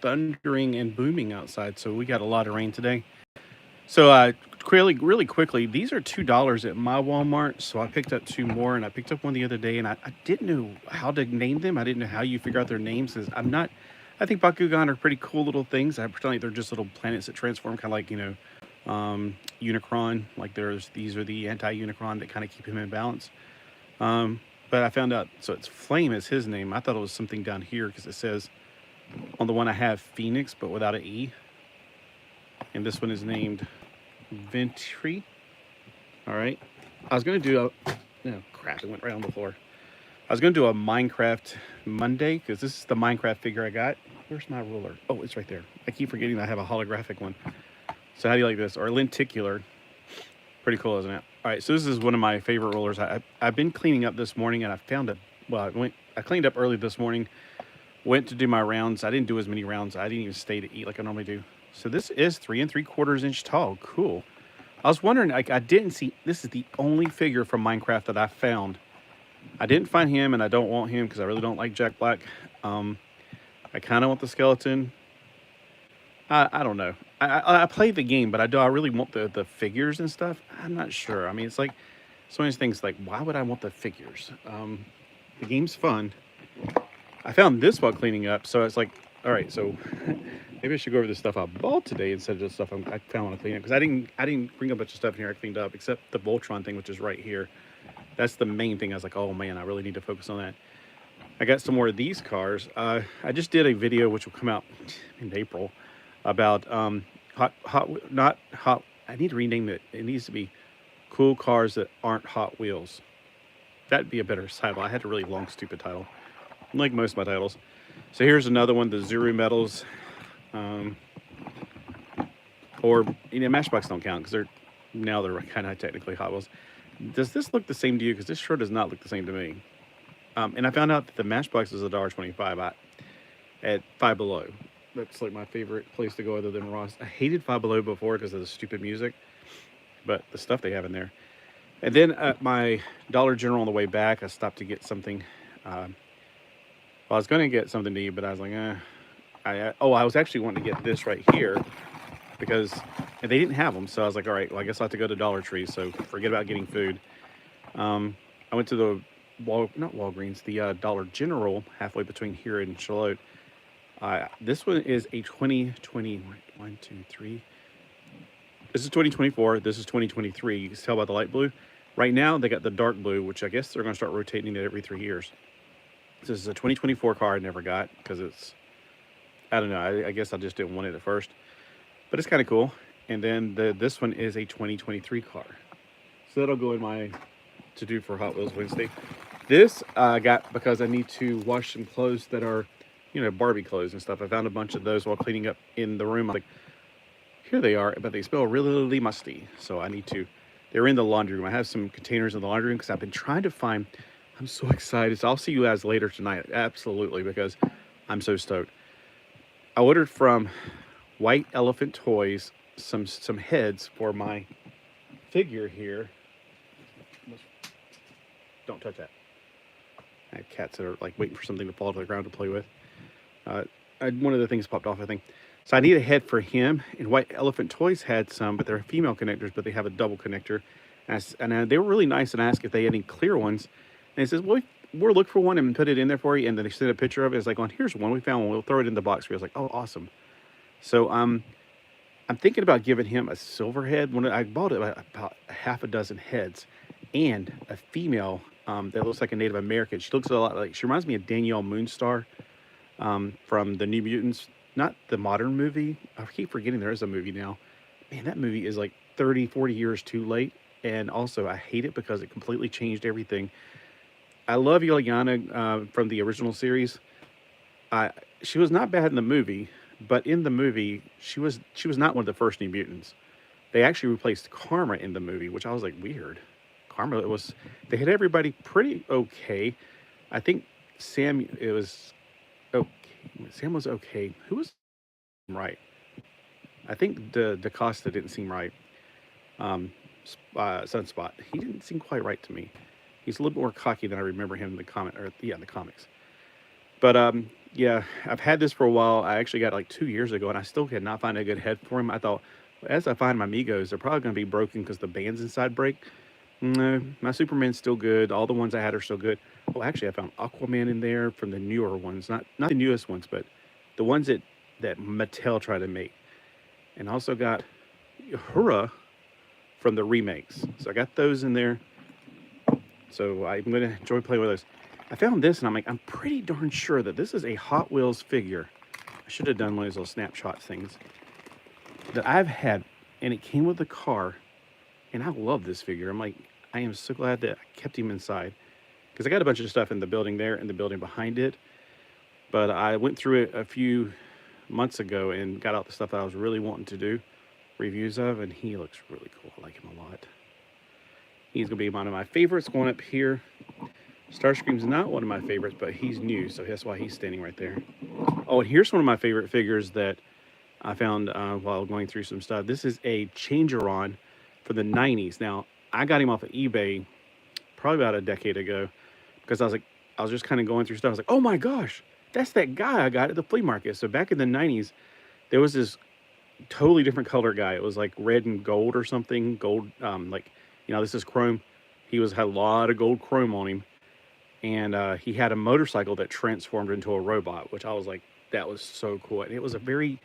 thundering and booming outside, so we got a lot of rain today. So, really quickly, these are $2 at my Walmart. So I picked up two more, and I picked up one the other day, and I didn't know how to name them. I didn't know how you figure out their names. 'Cause I'm not. I think Bakugan are pretty cool little things. I pretend like they're just little planets that transform, kind of like Unicron. Like these are the anti-Unicron that kind of keep him in balance. But I found out, so it's Flame is his name. I thought it was something down here because it says on the one I have Phoenix, but without an E. And this one is named Ventry. All right. I was going to do oh crap, it went right on the floor. I was going to do a Minecraft Monday because this is the Minecraft figure I got. Where's my ruler? Oh, it's right there. I keep forgetting that I have a holographic one. So how do you like this? Or lenticular. Pretty cool, isn't it? All right, so this is one of my favorite rulers. I've been cleaning up this morning, and I found it. Well, I cleaned up early this morning, went to do my rounds. I didn't do as many rounds. I didn't even stay to eat like I normally do. So this is 3 3/4 inch tall. Cool. I was wondering, like, I didn't see, this is the only figure from Minecraft that I found. I didn't find him, and I don't want him because I really don't like Jack Black. I kind of want the skeleton. I don't know. I play the game, but I really want the figures and stuff. I'm not sure. I mean, it's like so many things. Like, why would I want the figures? The game's fun. I found this while cleaning up, so it's like, all right. So maybe I should go over the stuff I bought today instead of the stuff I found when I cleaned up, because I didn't bring a bunch of stuff in here I cleaned up except the Voltron thing, which is right here. That's the main thing. I was like, oh man, I really need to focus on that. I got some more of these cars. I just did a video which will come out in April about not hot. I need to rename it. It needs to be cool cars that aren't Hot Wheels. That'd be a better title. I had a really long, stupid title, like most of my titles. So here's another one, the Zuru Metals. Or Matchbox don't count because they're kind of technically Hot Wheels. Does this look the same to you? Because this sure does not look the same to me. And I found out that the Matchbox is $1.25 at Five Below. That's like my favorite place to go other than Ross. I hated Five Below before because of the stupid music, but the stuff they have in there. And then at my Dollar General on the way back, I stopped to get something. Well, I was going to get something to eat, but I was like, I was actually wanting to get this right here because they didn't have them. So I was like, all right, well, I guess I'll have to go to Dollar Tree. So forget about getting food. I went to the not Walgreens, the Dollar General halfway between here and Charlotte. This one is a 2020, 1, 2, 3. This is 2024. This is 2023. You can tell by the light blue. Right now, they got the dark blue, which I guess they're going to start rotating it every 3 years. This is a 2024 car I never got because it's, I don't know. I guess I just didn't want it at first. But it's kind of cool. And then this one is a 2023 car. So that'll go in my to-do for Hot Wheels Wednesday. This I got because I need to wash some clothes that are, Barbie clothes and stuff. I found a bunch of those while cleaning up in the room. I'm like, here they are, but they smell really, really musty. So I need to, they're in the laundry room. I have some containers in the laundry room because I've been trying to find, I'm so excited. So I'll see you guys later tonight. Absolutely, because I'm so stoked. I ordered from White Elephant Toys some heads for my figure here. Don't touch that. I have cats that are like waiting for something to fall to the ground to play with. One of the things popped off, I think. So I need a head for him. And White Elephant Toys had some, but they're female connectors, but they have a double connector. And they were really nice, and I asked if they had any clear ones. And he says, well, we'll look for one and put it in there for you. And then they sent a picture of it. It's like, here's one. We found one. We'll throw it in the box for you. I was like, oh, awesome. So I'm thinking about giving him a silver head. When I bought it, about half a dozen heads. And a female that looks like a Native American. She looks a lot like, she reminds me of Danielle Moonstar from the New Mutants. Not the modern movie. I keep forgetting there is a movie now. Man, that movie is like 30, 40 years too late. And also, I hate it because it completely changed everything. I love Ileana from the original series. She was not bad in the movie, but in the movie, she was not one of the first New Mutants. They actually replaced Karma in the movie, which I was like, weird. Karma, they had everybody pretty okay. I think Sam was okay. Who was right? I think DaCosta didn't seem right. Sunspot, he didn't seem quite right to me. He's a little bit more cocky than I remember him in the comics. But yeah, I've had this for a while. I actually got it like 2 years ago, and I still could not find a good head for him. I thought, as I find my Migos, they're probably going to be broken because the bands inside break. No, my Superman's still good. All the ones I had are still good. Oh, actually, I found Aquaman in there from the newer ones, not the newest ones, but the ones that Mattel tried to make. And I also got Hura from the remakes. So I got those in there. So I'm going to enjoy playing with those. I found this, and I'm like, I'm pretty darn sure that this is a Hot Wheels figure. I should have done one of those little snapshot things that I've had, and it came with the car, and I love this figure. I'm like, I am so glad that I kept him inside, because I got a bunch of stuff in the building there and the building behind it, but I went through it a few months ago and got out the stuff that I was really wanting to do reviews of, and he looks really cool. I like him a lot. He's going to be one of my favorites going up here. Starscream's not one of my favorites, but he's new, so that's why he's standing right there. Oh, and here's one of my favorite figures that I found while going through some stuff. This is a Changeron for the 90s. Now, I got him off of eBay probably about a decade ago because I was just kind of going through stuff. I was like, oh my gosh, that's that guy I got at the flea market. So back in the 90s, there was this totally different color guy. It was like red and gold or something. Gold, this is chrome. He had a lot of gold chrome on him. And he had a motorcycle that transformed into a robot, which I was like, that was so cool. And it was a very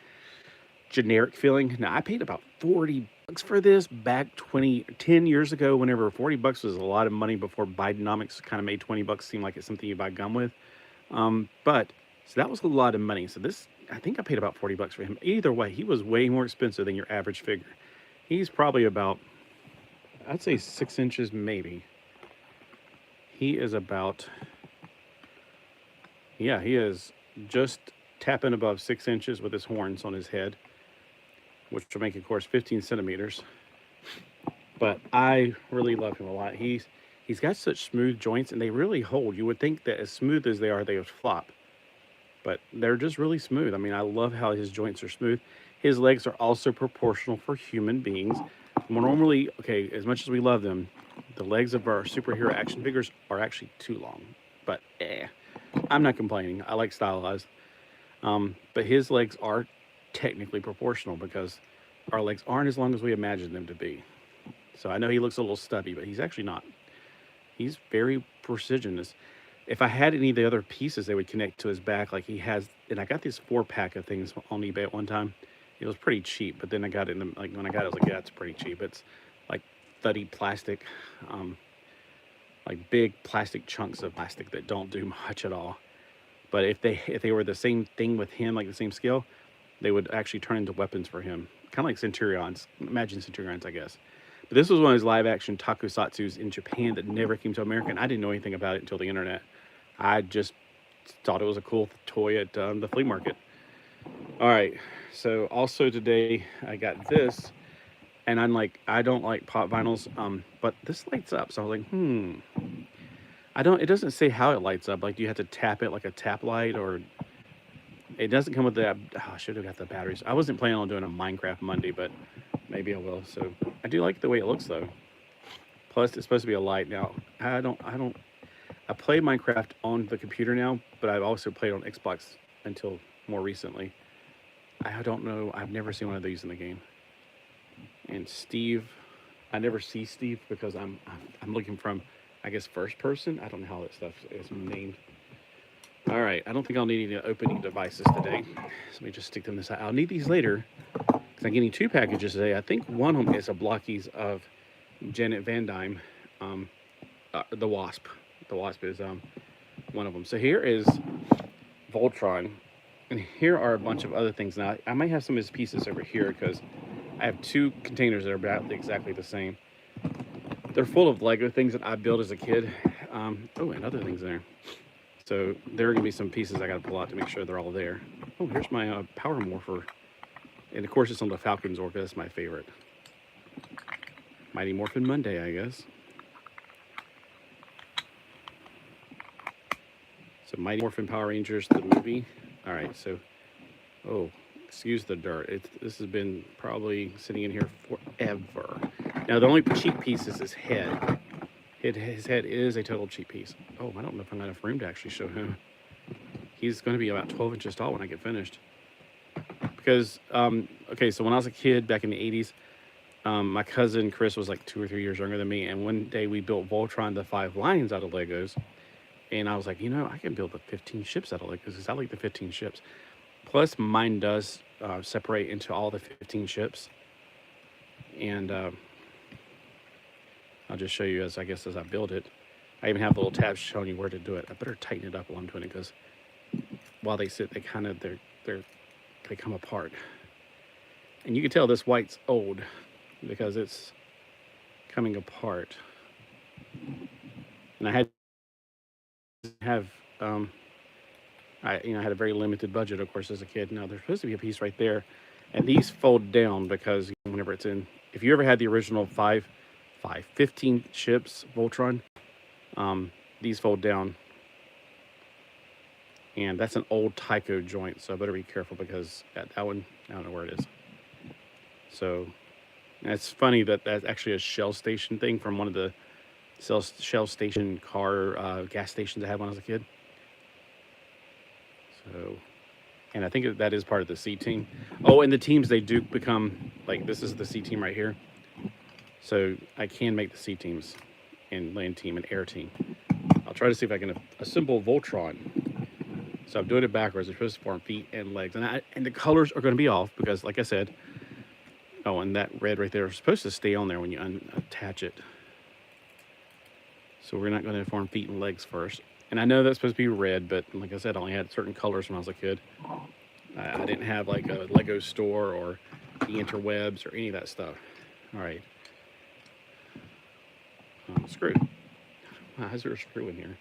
generic feeling. Now, I paid about $40 for this back 10 years ago, whenever $40 was a lot of money before Bidenomics kind of made $20 seem like it's something you buy gum with. So that was a lot of money. So this, I think I paid about $40 for him. Either way, he was way more expensive than your average figure. He's probably about, I'd say 6 inches maybe. He is about, yeah, he is just tapping above 6 inches with his horns on his head, which will make, of course, 15 centimeters. But I really love him a lot. He's got such smooth joints, and they really hold. You would think that as smooth as they are, they would flop. But they're just really smooth. I mean, I love how his joints are smooth. His legs are also proportional for human beings. More normally, okay, as much as we love them, the legs of our superhero action figures are actually too long. But I'm not complaining. I like stylized. But his legs are technically proportional because our legs aren't as long as we imagine them to be. So I know he looks a little stubby, but he's actually not. He's very precision. If I had any of the other pieces, they would connect to his back like he has. And I got this 4-pack of things on eBay at one time. It was pretty cheap, but then I got it in like when I got it, I was like, yeah, it's pretty cheap. It's like 30 plastic, like big plastic chunks of plastic that don't do much at all. But if they were the same thing with him, like the same scale, they would actually turn into weapons for him. Kind of like Centurions. Imagine Centurions, I guess. But this was one of his live-action tokusatsus in Japan that never came to America, and I didn't know anything about it until the internet. I just thought it was a cool toy at the flea market. All right, so also today I got this, and I'm like, I don't like pop vinyls, but this lights up, so I was like, it doesn't say how it lights up. Like, do you have to tap it like a tap light, or it doesn't come with that? Oh, I should have got the batteries. I wasn't planning on doing a Minecraft Monday, but maybe I will. So I do like the way it looks, though. Plus, it's supposed to be a light. Now, I play Minecraft on the computer now, but I've also played on Xbox until more recently. I don't know. I've never seen one of these in the game. And Steve, I never see Steve because I'm looking from, I guess, first person. I don't know how that stuff is named. All right. I don't think I'll need any opening devices today. So let me just stick them this side. I'll need these later because I'm getting 2 packages today. I think one of them is a blockies of Janet Van Dyne, the Wasp. The Wasp is one of them. So here is Voltron, and here are a bunch of other things. Now, I might have some of his pieces over here because I have 2 containers that are about exactly the same. They're full of Lego things that I built as a kid. Oh, and other things there. So there are going to be some pieces I got to pull out to make sure they're all there. Oh, here's my Power Morpher. And of course, it's on the Falcon Zorka. That's my favorite. Mighty Morphin Monday, I guess. So Mighty Morphin Power Rangers, the movie. All right, so, oh, excuse the dirt. This has been probably sitting in here forever. Now, the only cheap piece is his head. His head is a total cheap piece. Oh, I don't know if I'm going to have room to actually show him. he's going to be about 12 inches tall when I get finished. Because, okay, so when I was a kid back in the 80s, my cousin Chris was like 2 or 3 years younger than me. And one day we built Voltron the 5 lions out of Legos. And I was like, you know, I can build the 15 ships out of Legos because I like the 15 ships. Plus, mine does separate into all the 15 ships. And I'll just show you as I build it. I even have the little tabs showing you where to do it. I better tighten it up while I'm doing it because while they sit, they come apart. And you can tell this white's old because it's coming apart. And I had I had a very limited budget, of course, as a kid. Now there's supposed to be a piece right there, and these fold down because whenever it's in, if you ever had the original 15 ships Voltron, these fold down, and that's an old Tyco joint, so I better be careful because that one, I don't know where it is. So it's funny that that's actually a Shell station thing from one of the Shell station gas stations I had when I was a kid. So, and I think that is part of the C team. Oh, and the teams, they do become, like, this is the C team right here. So I can make the C teams and land team and air team. I'll try to see if I can assemble Voltron. So I'm doing it backwards. They're supposed to form feet and legs. And the colors are going to be off because, like I said, oh, and that red right there is supposed to stay on there when you attach it. So we're not going to form feet and legs first. And I know that's supposed to be red, but like I said, I only had certain colors when I was a kid. I didn't have like a Lego store or the interwebs or any of that stuff. All right. Screw. Why is there a screw in here?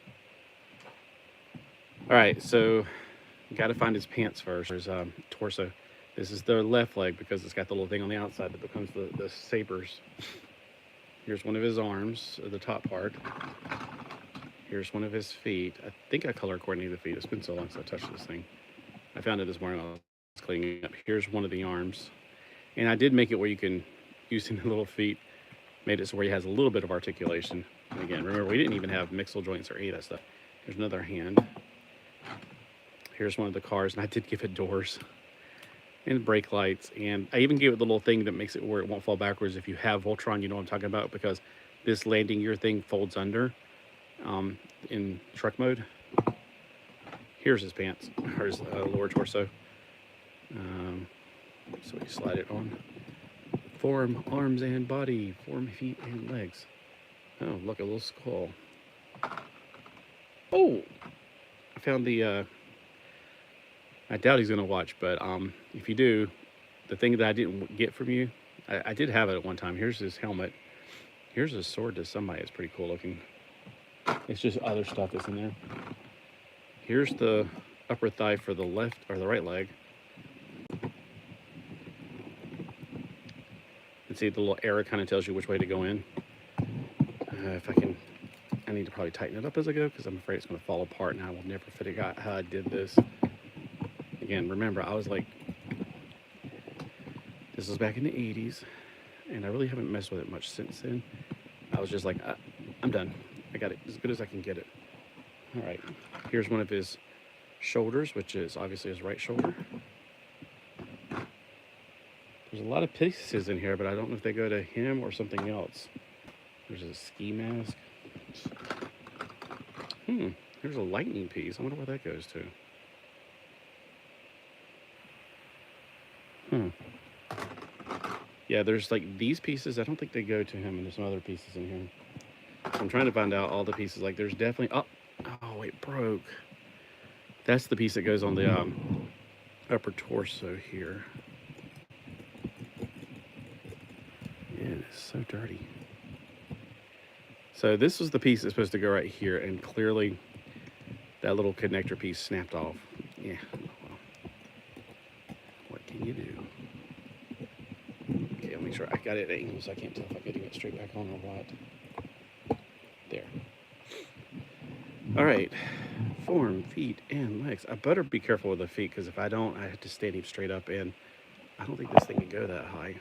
All right, so got to find his pants first. There's torso. This is the left leg because it's got the little thing on the outside that becomes the sabers. Here's one of his arms, the top part. Here's one of his feet. I think I color coordinated the feet. It's been so long since I touched this thing. I found it this morning while I was cleaning up. Here's one of the arms. And I did make it where you can, using the little feet, made it so where he has a little bit of articulation. And again, remember, we didn't even have mixel joints or any of that stuff. Here's another hand. Here's one of the cars, and I did give it doors and brake lights. And I even gave it the little thing that makes it where it won't fall backwards. If you have Voltron, you know what I'm talking about, because this landing gear thing folds under in truck mode. Here's his pants, or his lower torso. So you slide it on. Form arms and body, form feet and legs. Oh, look, a little skull. Oh, I found the, I doubt he's going to watch, but if you do, the thing that I didn't get from you, I did have it at one time. Here's his helmet. Here's his sword to somebody. It's pretty cool looking. It's just other stuff that's in there. Here's the upper thigh for the left or the right leg. And see, the little arrow kind of tells you which way to go in. If I can, I need to probably tighten it up as I go because I'm afraid it's going to fall apart and I will never figure out how I did this. Again, remember, I was like, this was back in the 80s, and I really haven't messed with it much since then. I was just like, I'm done. I got it as good as I can get it. All right, here's one of his shoulders, which is obviously his right shoulder. There's a lot of pieces in here, but I don't know if they go to him or something else. There's a ski mask. Here's a lightning piece. I wonder where that goes to. Yeah, there's like these pieces. I don't think they go to him, and there's some other pieces in here. So I'm trying to find out all the pieces. Like there's definitely, oh, it broke. That's the piece that goes on the upper torso here. Yeah, it's so dirty. So this was the piece that's supposed to go right here, and clearly that little connector piece snapped off. Yeah, well, what can you do? Okay, I'll make sure I got it at angles. I can't tell if I'm getting it straight back on or what. There. All right, form, feet, and legs. I better be careful with the feet, because if I don't, I have to stand him straight up, and I don't think this thing can go that high.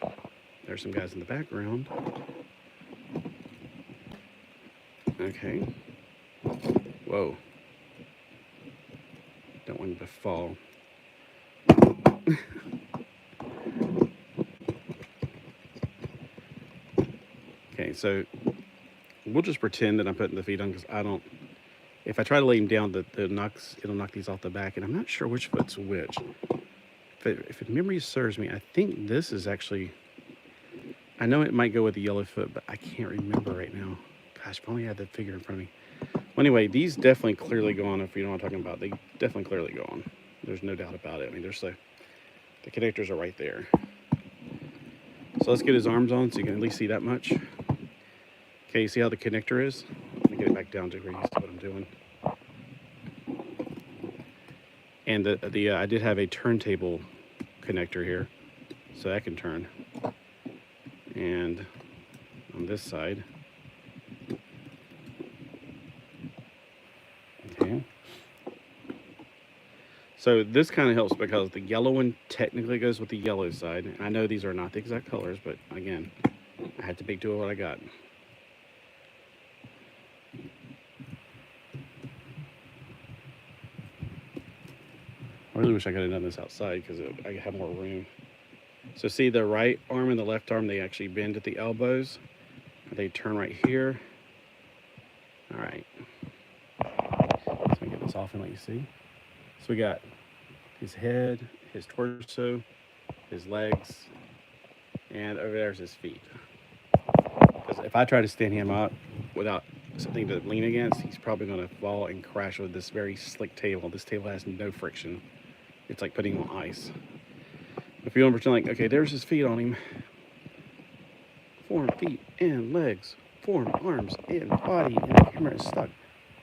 There's some guys in the background. Okay. Whoa. Don't want him to fall. Okay, so we'll just pretend that I'm putting the feet on because I don't. If I try to lay him down, it'll knock these off the back, and I'm not sure which foot's which. If memory serves me, I think this is actually. I know it might go with the yellow foot, but I can't remember right now. Gosh, if only I had the figure in front of me. Well, anyway, these definitely clearly go on. If you know what I'm talking about, they definitely clearly go on. There's no doubt about it. I mean, there's the connectors are right there. So let's get his arms on so you can at least see that much. Okay, you see how the connector is? Let me get it back down to where you see what I'm doing. And I did have a turntable connector here, so that can turn. And on this side, okay. So this kind of helps because the yellow one technically goes with the yellow side. And I know these are not the exact colors, but again, I had to make do with what I got. I really wish I could have done this outside because I have more room. So see the right arm and the left arm, they actually bend at the elbows. They turn right here. All right. So let me get this off and let you see. So we got his head, his torso, his legs, and over there's his feet. Because if I try to stand him up without something to lean against, he's probably going to fall and crash with this very slick table. This table has no friction. It's like putting him on ice. If you want to pretend like, okay, there's his feet on him. Form feet and legs. Form arms and body. And the camera is stuck.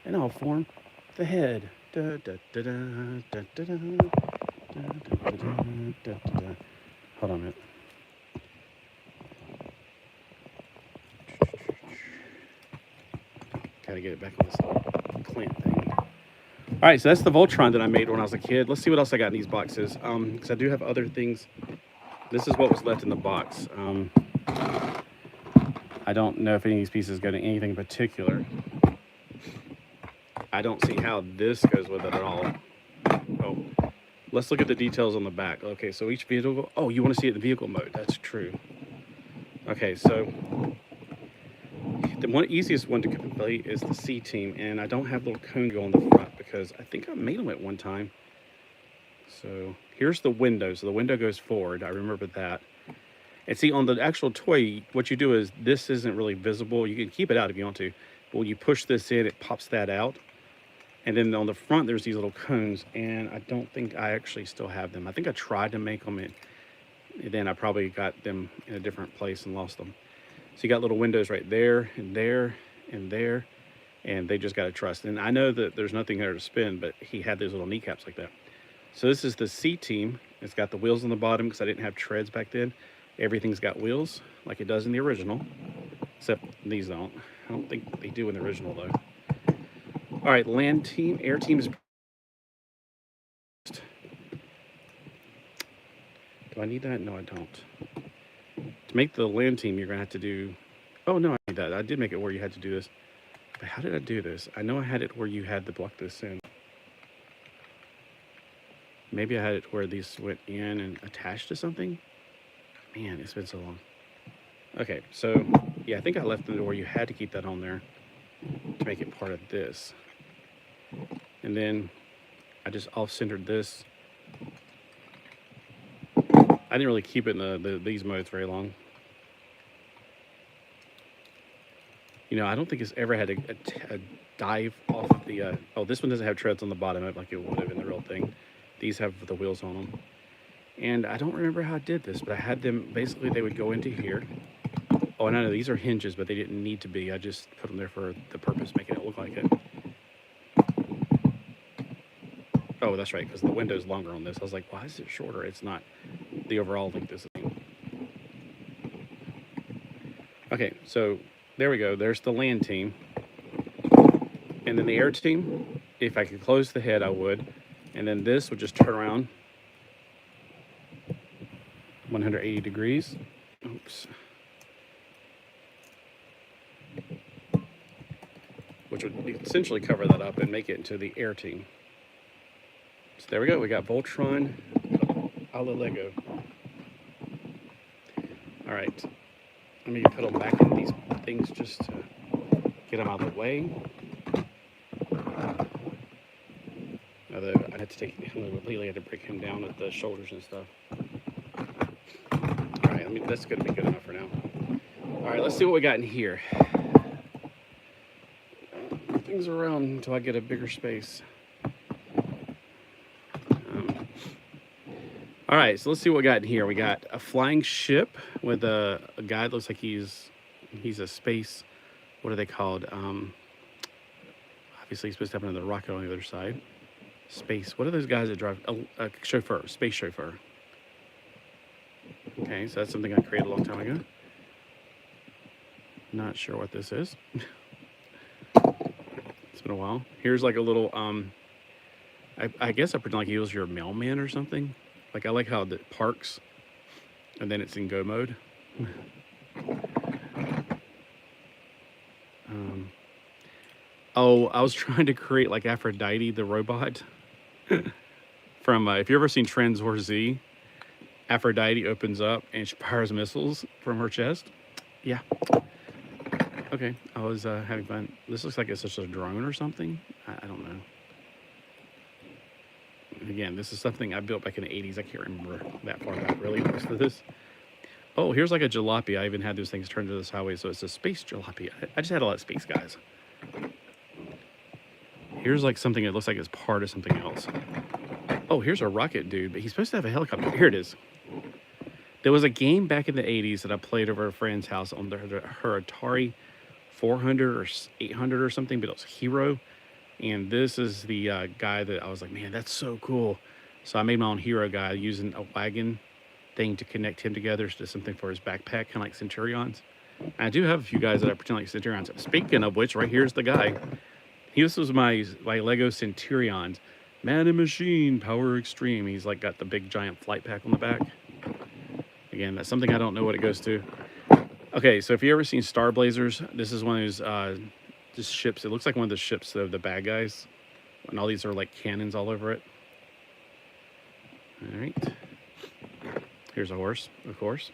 And I'll form the head. Da, da, da, da, da, da, da, da, da, da, da, da. Hold on a minute. Gotta get it back on this clamp thing. All right, so that's the Voltron that I made when I was a kid. Let's see what else I got in these boxes. Because I do have other things. This is what was left in the box. I don't know if any of these pieces go to anything in particular. I don't see how this goes with it at all. Oh, let's look at the details on the back. Okay, so each vehicle. Oh, you want to see it in vehicle mode? That's true. Okay, so the easiest one to complete is the C team, and I don't have little cone go on the front because I think I made them at one time. So here's the window. So the window goes forward. I remember that. And see, on the actual toy, what you do is this isn't really visible. You can keep it out if you want to. But when you push this in, it pops that out. And then on the front, there's these little cones. And I don't think I actually still have them. I think I tried to make them, and then I probably got them in a different place and lost them. So you got little windows right there and there and there. And they just got to trust. And I know that there's nothing there to spin, but he had those little kneecaps like that. So this is the C team. It's got the wheels on the bottom because I didn't have treads back then. Everything's got wheels like it does in the original, except these don't. I don't think they do in the original though. All right, land team, air team is. Do I need that? No, I don't. To make the land team, you're gonna have to do. Oh no, I need that. I did make it where you had to do this. But how did I do this? I know I had it where you had to block this in. Maybe I had it where these went in and attached to something. Man, it's been so long. Okay, so yeah, I think I left it where you had to keep that on there to make it part of this. And then I just off-centered this. I didn't really keep it in these modes very long. You know, I don't think it's ever had a dive off of the, oh, this one doesn't have treads on the bottom of it like it would have in the real thing. These have the wheels on them. And I don't remember how I did this, but I had them, basically they would go into here. Oh, and I know these are hinges, but they didn't need to be. I just put them there for the purpose, making it look like it. Oh, that's right, because the window's longer on this. I was like, why is it shorter? It's not. The overall length is the same. Okay, so there we go. There's the land team. And then the air team, if I could close the head, I would. And then this would just turn around 180 degrees. Oops. Which would essentially cover that up and make it into the air team. There we go. We got Voltron a la Lego. All right. Let me put them back in these things just to get them out of the way. Although I had to take him completely, I had to break him down at the shoulders and stuff. All right, that's going to be good enough for now. All right, let's see what we got in here. Things around until I get a bigger space. All right, so let's see what we got in here. We got a flying ship with a guy that looks like he's a space, what are they called? Obviously he's supposed to have another rocket on the other side. Space, what are those guys that drive? A chauffeur, space chauffeur. Okay, so that's something I created a long time ago. Not sure what this is. It's been a while. Here's like a little, I guess I pretend like he was your mailman or something. Like, I like how it parks, and then it's in go mode. Oh, I was trying to create, like, Aphrodite, the robot. From, if you've ever seen Transwar Z, Aphrodite opens up, and she fires missiles from her chest. Yeah. Okay, I was having fun. This looks like it's just a drone or something. I don't know. Again, this is something I built back in the 80s. I can't remember that far back, really, most of this. Oh, here's like a jalopy. I even had those things turned to this highway, so it's a space jalopy. I just had a lot of space guys. Here's like something that looks like it's part of something else. Oh, here's a rocket dude, but he's supposed to have a helicopter. Here it is. There was a game back in the 80s that I played over a friend's house on her Atari 400 or 800 or something, but it was Hero. And this is the guy that I was like, man, that's so cool. So I made my own hero guy using a wagon thing to connect him together to something for his backpack, kind of like Centurions. And I do have a few guys that I pretend like Centurions. Speaking of which, right here's the guy. This was my Lego Centurions. Man and machine, power extreme. He's like got the big giant flight pack on the back. Again, that's something I don't know what it goes to. Okay, so if you ever seen Star Blazers, this is one of those just ships. It looks like one of the ships of the bad guys. And all these are like cannons all over it. All right. Here's a horse, of course.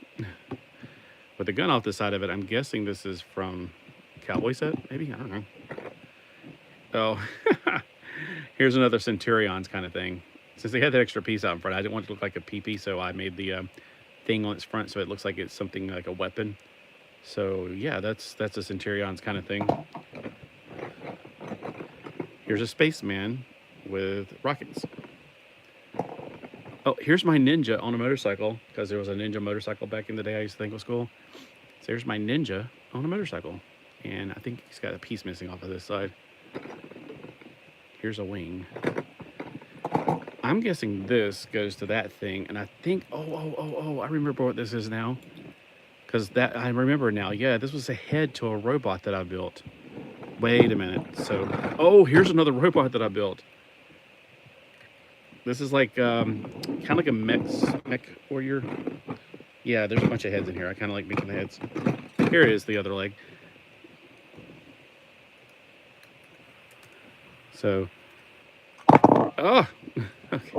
With a gun off the side of it. I'm guessing this is from Cowboy set, maybe? I don't know. Oh, here's another Centurions kind of thing. Since they had that extra piece out in front, I didn't want it to look like a peepee, so I made the thing on its front so it looks like it's something like a weapon. So yeah, that's a Centurions kind of thing. Here's a spaceman with rockets. Oh, here's my ninja on a motorcycle, because there was a ninja motorcycle back in the day I used to think was cool. So here's my ninja on a motorcycle. And I think he's got a piece missing off of this side. Here's a wing. I'm guessing this goes to that thing, and I think, oh, I remember what this is now. Because that, I remember now, yeah, this was a head to a robot that I built. Wait a minute, so, oh, here's another robot that I built. This is like, kind of like a mech warrior. Yeah, there's a bunch of heads in here. I kind of like making the heads. Here it is, the other leg. So, oh, okay.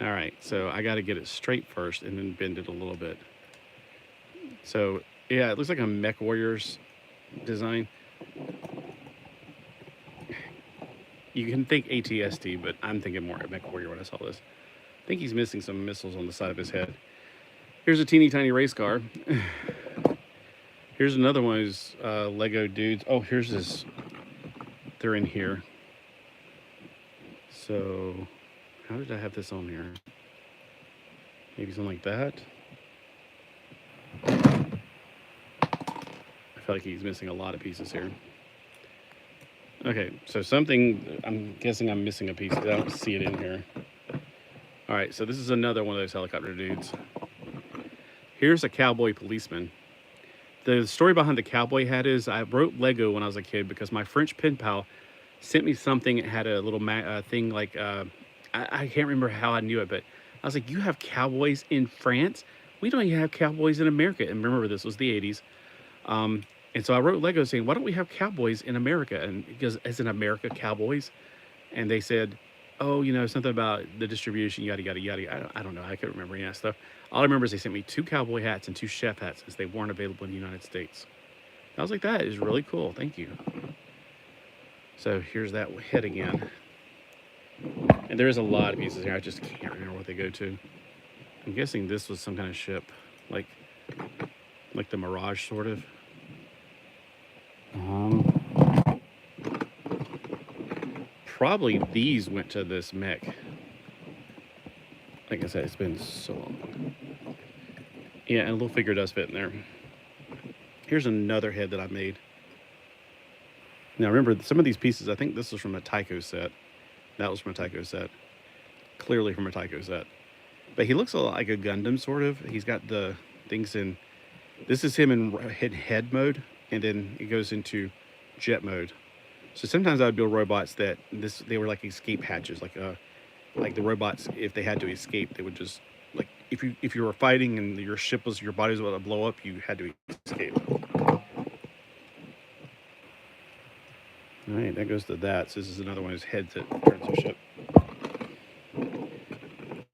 All right, so I got to get it straight first and then bend it a little bit. So, yeah, it looks like a mech warrior's design. You can think ATST, but I'm thinking more mech warrior when I saw this. I think he's missing some missiles on the side of his head. Here's a teeny tiny race car. Here's another one of those Lego dudes. Oh, here's this. They're in here. So, how did I have this on here? Maybe something like that. I feel like he's missing a lot of pieces here. Okay, so something, I'm guessing I'm missing a piece because I don't see it in here. All right, so this is another one of those helicopter dudes. Here's a cowboy policeman. The story behind the cowboy hat is I wrote Lego when I was a kid because my French pen pal sent me something. It had a little thing like, I can't remember how I knew it, but I was like, you have cowboys in France? We don't even have cowboys in America. And remember, this was the 80s. And so I wrote Lego saying, why don't we have cowboys in America? And because as in America, cowboys. and they said, oh, something about the distribution, yada, yada, yada. I don't know. I can't remember any of that stuff. All I remember is they sent me 2 cowboy hats and 2 chef hats since they weren't available in the United States. I was like, that is really cool. Thank you. So here's that head again. And there is a lot of pieces here. I just can't remember what they go to. I'm guessing this was some kind of ship, like the Mirage, sort of. Probably these went to this mech. Like I said, it's been so long. Yeah, and a little figure does fit in there. Here's another head that I made. Now remember, some of these pieces, I think this was from a Tycho set. That was from a Tycho set. Clearly from a Tycho set. But he looks a lot like a Gundam, sort of. He's got the things in... This is him in head mode, and then it goes into jet mode. So sometimes I would build robots that they were like escape hatches, like the robots, if they had to escape, they would just, like, if you were fighting and your body was about to blow up, you had to escape. All right, that goes to that. So this is another one of his heads that turns the ship.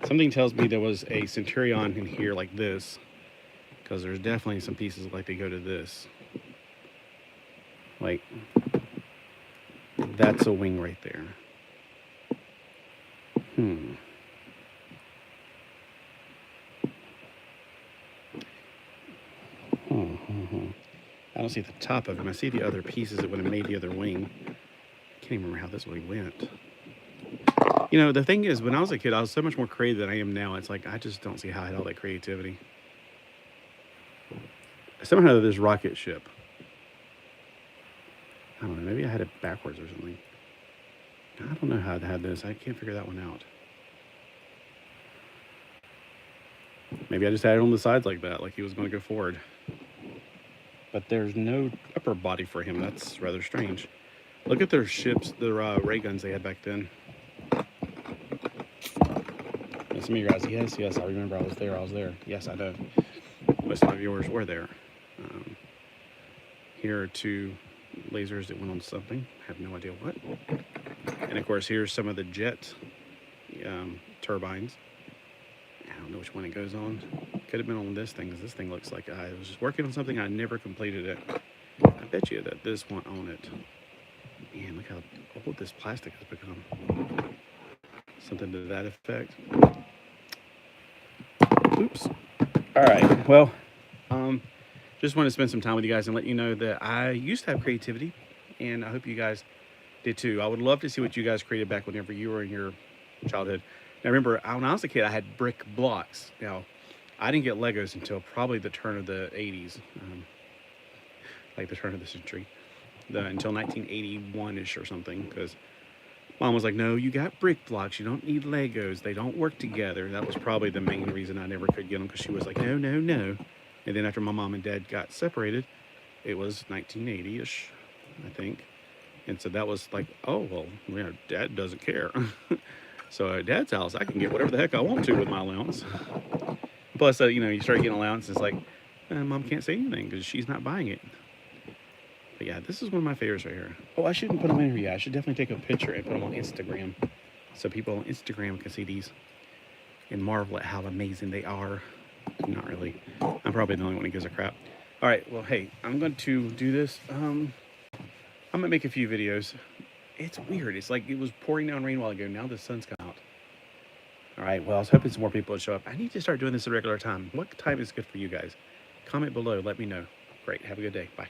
Something tells me there was a Centurion in here like this, because there's definitely some pieces like they go to this. Like, that's a wing right there. I don't see the top of him. I see the other pieces that would have made the other wing. I can't even remember how this wing went. The thing is, when I was a kid, I was so much more creative than I am now. It's like, I just don't see how I had all that creativity. Somehow this rocket ship. I don't know, maybe I had it backwards or something. I don't know how I had this. I can't figure that one out. Maybe I just had it on the sides like that, like he was going to go forward. But there's no upper body for him. That's rather strange. Look at their ships, their ray guns they had back then. And some of you guys, yes, I remember I was there. Yes, I know. Most of my viewers were there. Here are 2 lasers that went on something. I have no idea what. And of course, here's some of the jet turbines. I don't know which one it goes on. Could have been on this thing, because this thing looks like I was just working on something. I never completed it. I bet you that this one on it. Man, look how old this plastic has become. Something to that effect. Oops. All right. Well, just want to spend some time with you guys and let you know that I used to have creativity, and I hope you guys did too. I would love to see what you guys created back whenever you were in your childhood. Now remember, when I was a kid, I had brick blocks. Now, I didn't get Legos until probably the turn of the 80s, like the turn of the century, until 1981-ish or something, because Mom was like, no, you got brick blocks. You don't need Legos. They don't work together. That was probably the main reason I never could get them, because she was like, no, no, no. And then after my mom and dad got separated, it was 1980-ish, I think. And so that was like, oh, well, Dad doesn't care. So at Dad's house, I can get whatever the heck I want to with my allowance. Plus, you start getting allowance, it's like, Mom can't say anything because she's not buying it. But yeah, this is one of my favorites right here. Oh, I shouldn't put them in here yet. I should definitely take a picture and put them on Instagram, so people on Instagram can see these and marvel at how amazing they are. Not really. I'm probably the only one who gives a crap. All right, well, hey, I'm going to do this. I'm going to make a few videos. It's weird. It's like it was pouring down rain a while ago. Now the sun's come out. All right, well, I was hoping some more people would show up. I need to start doing this at a regular time. What time is good for you guys? Comment below. Let me know. Great. Have a good day. Bye.